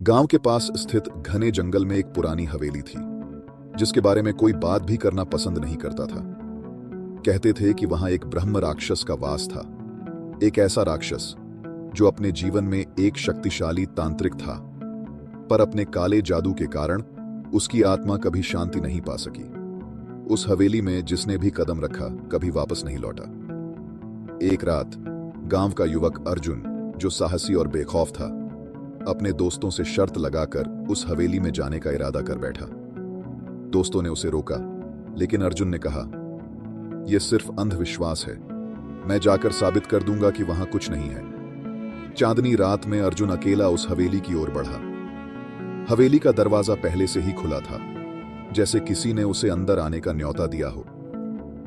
गांव के पास स्थित घने जंगल में एक पुरानी हवेली थी, जिसके बारे में कोई बात भी करना पसंद नहीं करता था। कहते थे कि वहां एक ब्रह्म राक्षस का वास था, एक ऐसा राक्षस जो अपने जीवन में एक शक्तिशाली तांत्रिक था, पर अपने काले जादू के कारण उसकी आत्मा कभी शांति नहीं पा सकी। उस हवेली में जिसने भी कदम रखा कभी वापस नहीं लौटा। एक रात गांव का युवक अर्जुन, जो साहसी और बेखौफ था, अपने दोस्तों से शर्त लगाकर उस हवेली में जाने का इरादा कर बैठा। दोस्तों ने उसे रोका, लेकिन अर्जुन ने कहा, यह सिर्फ अंधविश्वास है, मैं जाकर साबित कर दूंगा कि वहां कुछ नहीं है। चांदनी रात में अर्जुन अकेला उस हवेली की ओर बढ़ा। हवेली का दरवाजा पहले से ही खुला था, जैसे किसी ने उसे अंदर आने का न्योता दिया हो।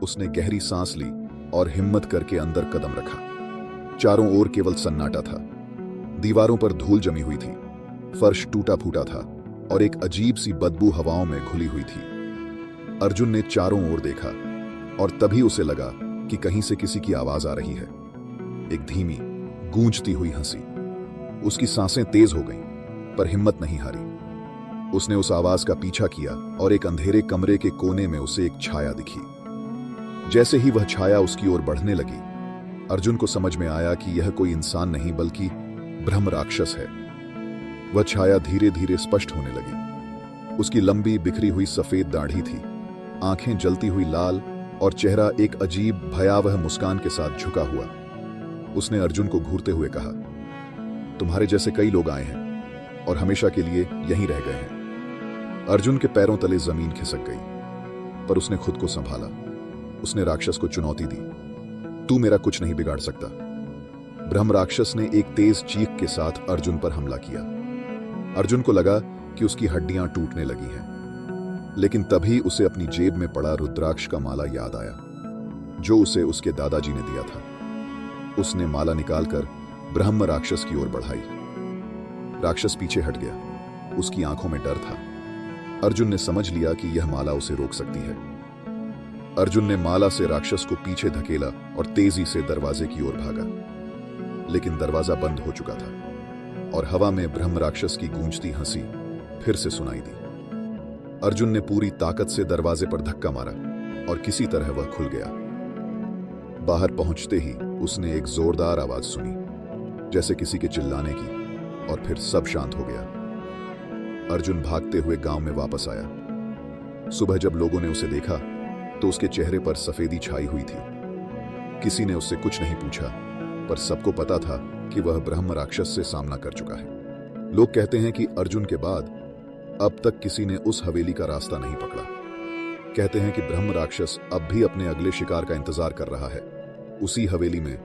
उसने गहरी सांस ली और हिम्मत करके अंदर कदम रखा। चारों ओर केवल सन्नाटा था। दीवारों पर धूल जमी हुई थी, फर्श टूटा फूटा था और एक अजीब सी बदबू हवाओं में घुली हुई थी। अर्जुन ने चारों ओर देखा और तभी उसे लगा कि कहीं से किसी की आवाज आ रही है, एक धीमी गूंजती हुई हंसी। उसकी सांसें तेज हो गईं, पर हिम्मत नहीं हारी। उसने उस आवाज का पीछा किया और एक अंधेरे कमरे के कोने में उसे एक छाया दिखी। जैसे ही वह छाया उसकी ओर बढ़ने लगी, अर्जुन को समझ में आया कि यह कोई इंसान नहीं बल्कि ब्रह्म राक्षस है। वह छाया धीरे धीरे स्पष्ट होने लगी। उसकी लंबी बिखरी हुई सफेद दाढ़ी थी, आंखें जलती हुई लाल और चेहरा एक अजीब भयावह मुस्कान के साथ झुका हुआ। उसने अर्जुन को घूरते हुए कहा, तुम्हारे जैसे कई लोग आए हैं और हमेशा के लिए यहीं रह गए हैं। अर्जुन के पैरों तले जमीन खिसक गई, पर उसने खुद को संभाला। उसने राक्षस को चुनौती दी, तू मेरा कुछ नहीं बिगाड़ सकता। ब्रह्म राक्षस ने एक तेज चीख के साथ अर्जुन पर हमला किया। अर्जुन को लगा कि उसकी हड्डियां टूटने लगी हैं, लेकिन तभी उसे अपनी जेब में पड़ा रुद्राक्ष का माला याद आया, जो उसे उसके दादाजी ने दिया था। उसने माला निकालकर ब्रह्म राक्षस की ओर बढ़ाई। राक्षस पीछे हट गया। उसकी आंखों में डर था। अर्जुन ने समझ लिया कि यह माला उसे रोक सकती है। अर्जुन ने माला से राक्षस को पीछे धकेला और तेजी से दरवाजे की ओर भागा, लेकिन दरवाजा बंद हो चुका था और हवा में ब्रह्म राक्षस की गूंजती हंसी फिर से सुनाई दी। अर्जुन ने पूरी ताकत से दरवाजे पर धक्का मारा और किसी तरह वह खुल गया। बाहर पहुंचते ही उसने एक जोरदार आवाज सुनी, जैसे किसी के चिल्लाने की, और फिर सब शांत हो गया। अर्जुन भागते हुए गांव में वापस आया। सुबह जब लोगों ने उसे देखा तो उसके चेहरे पर सफेदी छाई हुई थी। किसी ने उससे कुछ नहीं पूछा, पर सबको पता था कि वह ब्रह्म राक्षस से सामना कर चुका है। लोग कहते हैं कि अर्जुन के बाद अब तक किसी ने उस हवेली का रास्ता नहीं पकड़ा। कहते हैं कि ब्रह्म राक्षस अब भी अपने अगले शिकार का इंतजार कर रहा है, उसी हवेली में